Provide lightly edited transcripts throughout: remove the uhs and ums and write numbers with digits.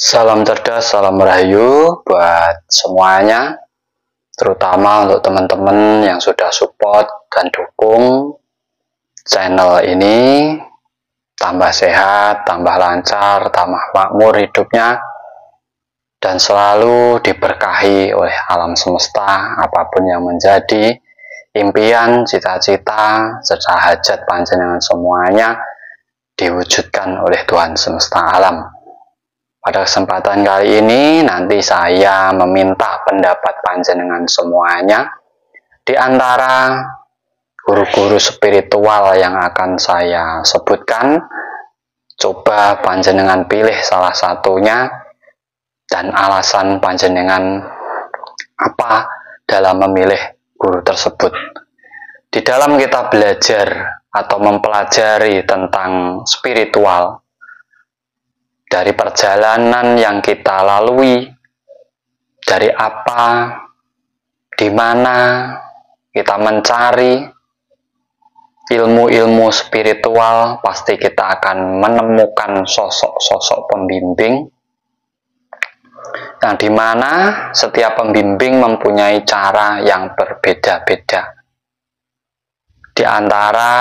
Salam cerdas, salam rahayu buat semuanya, terutama untuk teman-teman yang sudah support dan dukung channel ini tambah sehat, tambah lancar, tambah makmur hidupnya, dan selalu diberkahi oleh alam semesta apapun yang menjadi impian, cita-cita, serta hajat panjenengan semuanya diwujudkan oleh Tuhan semesta alam. Pada kesempatan kali ini nanti saya meminta pendapat panjenengan semuanya di antara guru-guru spiritual yang akan saya sebutkan. Coba panjenengan pilih salah satunya dan alasan panjenengan apa dalam memilih guru tersebut. Di dalam kita belajar atau mempelajari tentang spiritual, dari perjalanan yang kita lalui, dari apa, di mana kita mencari ilmu-ilmu spiritual, pasti kita akan menemukan sosok-sosok pembimbing, yang dimana setiap pembimbing mempunyai cara yang berbeda-beda. Di antara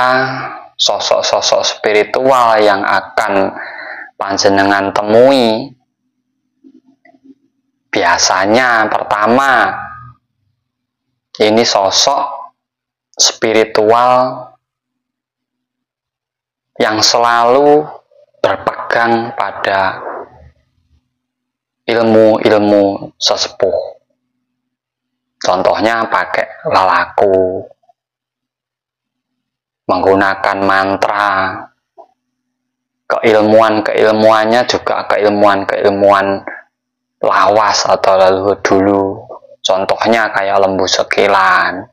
sosok-sosok spiritual yang akan panjenengan temui, biasanya pertama ini sosok spiritual yang selalu berpegang pada ilmu-ilmu sesepuh. Contohnya pakai lalaku, menggunakan mantra. Keilmuannya juga keilmuan lawas atau leluhur dulu. Contohnya kayak lembu sekilan,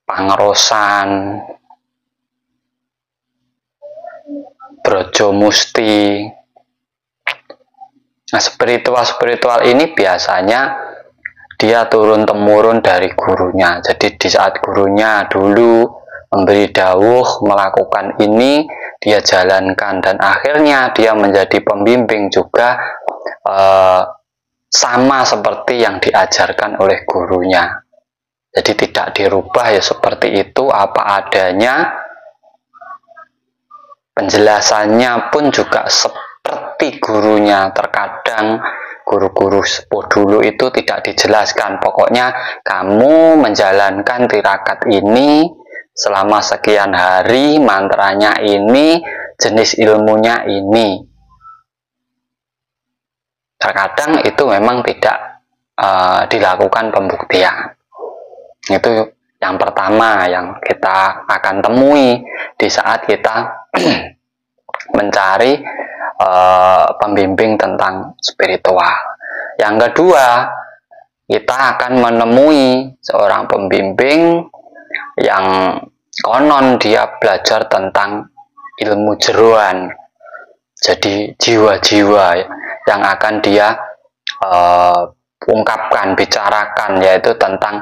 pangerosan, brojo musti. Nah, spiritual ini biasanya dia turun-temurun dari gurunya. Jadi di saat gurunya dulu memberi dawuh melakukan ini, dia jalankan, dan akhirnya dia menjadi pembimbing juga sama seperti yang diajarkan oleh gurunya. Jadi tidak dirubah, ya seperti itu apa adanya. Penjelasannya pun juga seperti gurunya. Terkadang guru-guru sepuh dulu itu tidak dijelaskan, pokoknya kamu menjalankan tirakat ini selama sekian hari, mantranya ini, jenis ilmunya ini. Terkadang itu memang tidak dilakukan pembuktian. Itu yang pertama yang kita akan temui di saat kita mencari pembimbing tentang spiritual. Yang kedua, kita akan menemui seorang pembimbing yang konon dia belajar tentang ilmu jeroan. Jadi jiwa-jiwa yang akan dia ungkapkan, bicarakan, yaitu tentang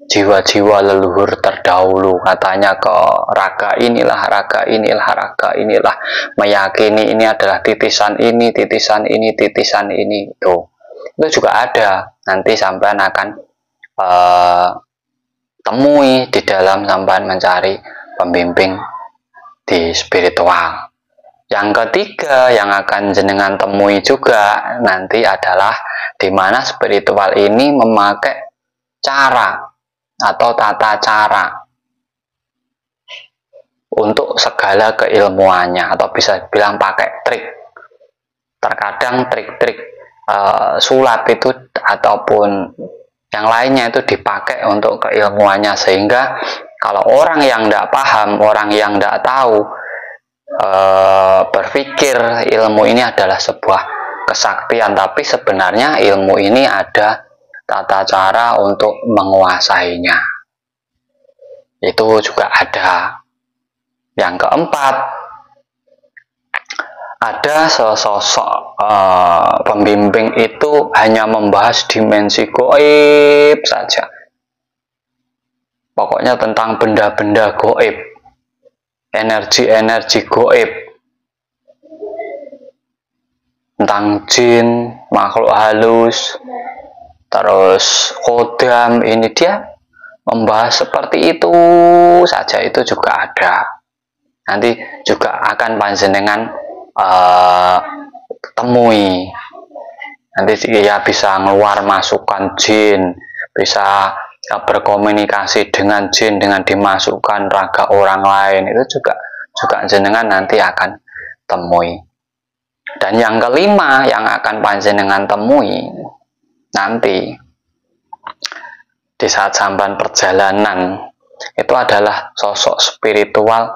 jiwa-jiwa leluhur terdahulu. Katanya ke raga inilah, raga inilah, raga inilah, meyakini ini adalah titisan ini, titisan ini, titisan ini. Itu juga ada. Nanti sampean akan temui di dalam sampean mencari pembimbing di spiritual. Yang ketiga yang akan jenengan temui juga nanti adalah di mana spiritual ini memakai cara atau tata cara untuk segala keilmuannya, atau bisa bilang pakai trik. Terkadang trik-trik sulap itu ataupun yang lainnya itu dipakai untuk keilmuannya, sehingga kalau orang yang tidak paham, orang yang tidak tahu, berpikir ilmu ini adalah sebuah kesaktian, tapi sebenarnya ilmu ini ada tata cara untuk menguasainya. Itu juga ada. Yang keempat, ada sosok pembimbing itu hanya membahas dimensi gaib saja. Pokoknya tentang benda-benda gaib, energi-energi gaib. tentang jin, makhluk halus, terus kodam, ini dia membahas seperti itu saja, itu juga ada. Nanti juga akan panjenengan temui. Nanti dia bisa ngeluar masukan jin, bisa berkomunikasi dengan jin dengan dimasukkan raga orang lain, itu juga jenengan nanti akan temui. Dan yang kelima yang akan panjenengan temui nanti di saat sampan perjalanan itu adalah sosok spiritual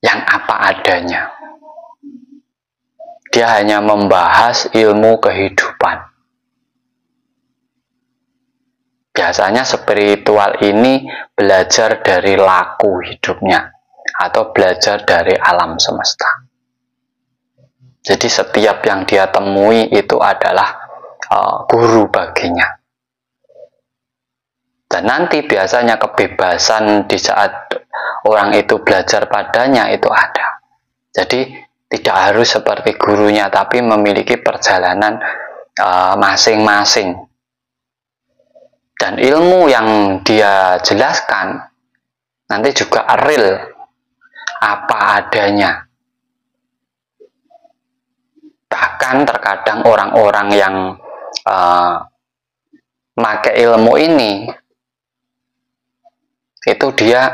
yang apa adanya. Dia hanya membahas ilmu kehidupan. Biasanya spiritual ini belajar dari laku hidupnya atau belajar dari alam semesta. Jadi setiap yang dia temui itu adalah guru baginya. Dan nanti biasanya kebebasan di saat orang itu belajar padanya itu ada. Jadi tidak harus seperti gurunya, tapi memiliki perjalanan masing-masing. Dan ilmu yang dia jelaskan nanti juga real, apa adanya. Bahkan terkadang orang-orang yang pakai ilmu ini, itu dia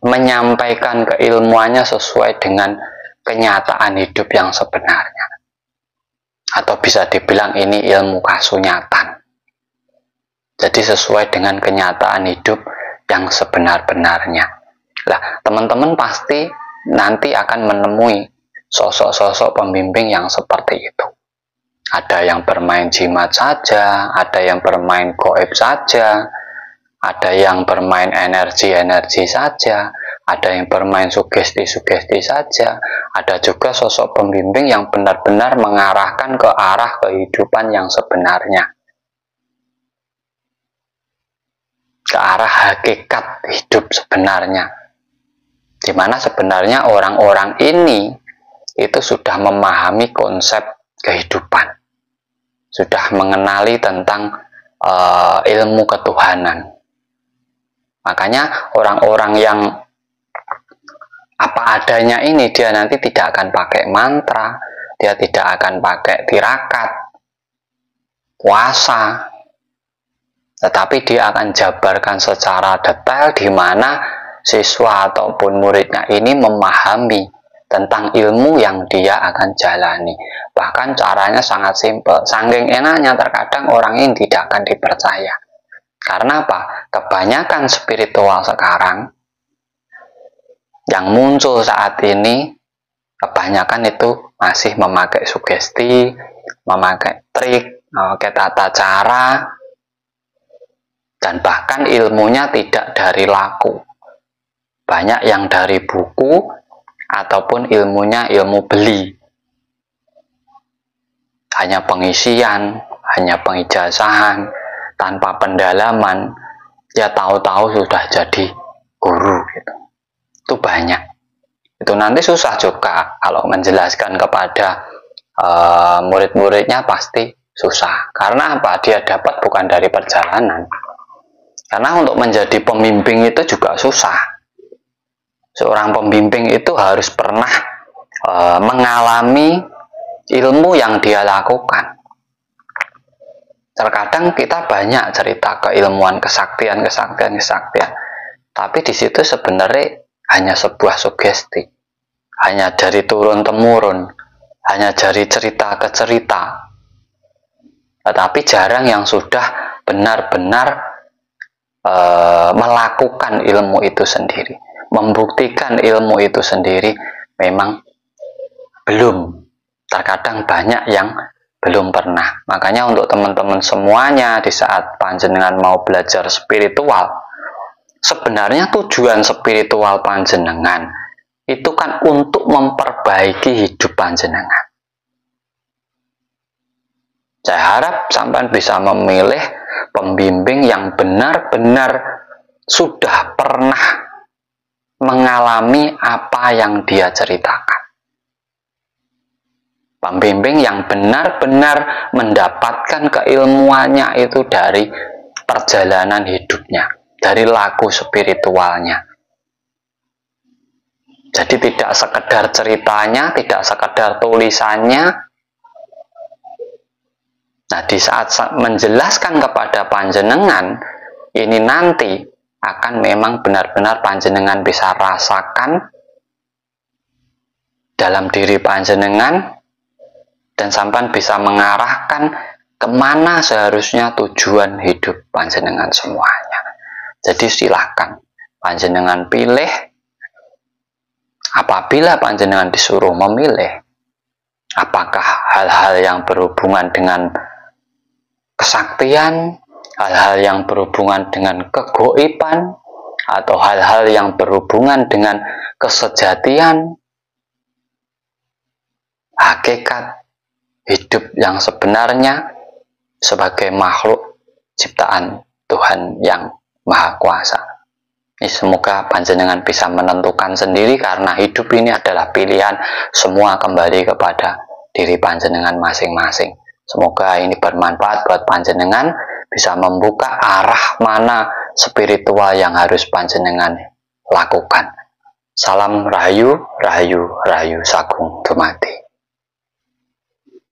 menyampaikan keilmuannya sesuai dengan kenyataan hidup yang sebenarnya, atau bisa dibilang ini ilmu kasunyatan. Jadi sesuai dengan kenyataan hidup yang sebenar-benarnya. Lah, teman-teman pasti nanti akan menemui sosok-sosok pembimbing yang seperti itu. Ada yang bermain jimat saja, ada yang bermain goib saja, ada yang bermain energi-energi saja, ada yang bermain sugesti-sugesti saja, ada juga sosok pembimbing yang benar-benar mengarahkan ke arah kehidupan yang sebenarnya, ke arah hakikat hidup sebenarnya, di mana sebenarnya orang-orang ini itu sudah memahami konsep kehidupan, sudah mengenali tentang ilmu ketuhanan. Makanya orang-orang yang apa adanya ini, dia nanti tidak akan pakai mantra, dia tidak akan pakai tirakat, puasa, tetapi dia akan jabarkan secara detail di mana siswa ataupun muridnya ini memahami tentang ilmu yang dia akan jalani. Bahkan caranya sangat simpel, saking enaknya terkadang orang ini tidak akan dipercaya. Karena apa? Kebanyakan spiritual sekarang yang muncul saat ini, kebanyakan itu masih memakai sugesti, memakai trik, memakai tata cara, dan bahkan ilmunya tidak dari laku. Banyak yang dari buku, ataupun ilmunya ilmu beli. Hanya pengisian, hanya pengijazahan, tanpa pendalaman, ya tahu-tahu sudah jadi guru gitu. Itu banyak. Itu nanti susah juga kalau menjelaskan kepada murid-muridnya, pasti susah. Karena apa? Dia dapat bukan dari perjalanan. Karena untuk menjadi pembimbing itu juga susah. Seorang pembimbing itu harus pernah mengalami ilmu yang dia lakukan. Terkadang kita banyak cerita keilmuan, kesaktian, tapi di situ sebenarnya hanya sebuah sugesti, hanya dari turun temurun, hanya dari cerita ke cerita. Tetapi jarang yang sudah benar-benar melakukan ilmu itu sendiri, membuktikan ilmu itu sendiri. Memang belum. Terkadang banyak yang belum pernah. Makanya untuk teman-teman semuanya, di saat panjenengan mau belajar spiritual, sebenarnya tujuan spiritual panjenengan itu kan untuk memperbaiki hidup panjenengan. Saya harap sampai bisa memilih pembimbing yang benar-benar sudah pernah mengalami apa yang dia ceritakan. pembimbing yang benar-benar mendapatkan keilmuannya itu dari perjalanan hidupnya, dari laku spiritualnya. Jadi tidak sekedar ceritanya, tidak sekedar tulisannya. Nah, di saat menjelaskan kepada panjenengan, ini nanti akan memang benar-benar panjenengan bisa rasakan dalam diri panjenengan, dan sampai bisa mengarahkan kemana seharusnya tujuan hidup panjenengan semuanya. Jadi silahkan panjenengan pilih. Apabila panjenengan disuruh memilih, apakah hal-hal yang berhubungan dengan kesaktian, hal-hal yang berhubungan dengan kegoiban, atau hal-hal yang berhubungan dengan kesejatian, hakikat hidup yang sebenarnya sebagai makhluk ciptaan Tuhan yang Maha Kuasa. Ini semoga panjenengan bisa menentukan sendiri, karena hidup ini adalah pilihan, semua kembali kepada diri panjenengan masing-masing. Semoga ini bermanfaat buat panjenengan, bisa membuka arah mana spiritual yang harus panjenengan lakukan. Salam Rahayu, Rahayu, Rahayu Sagung Dumadi.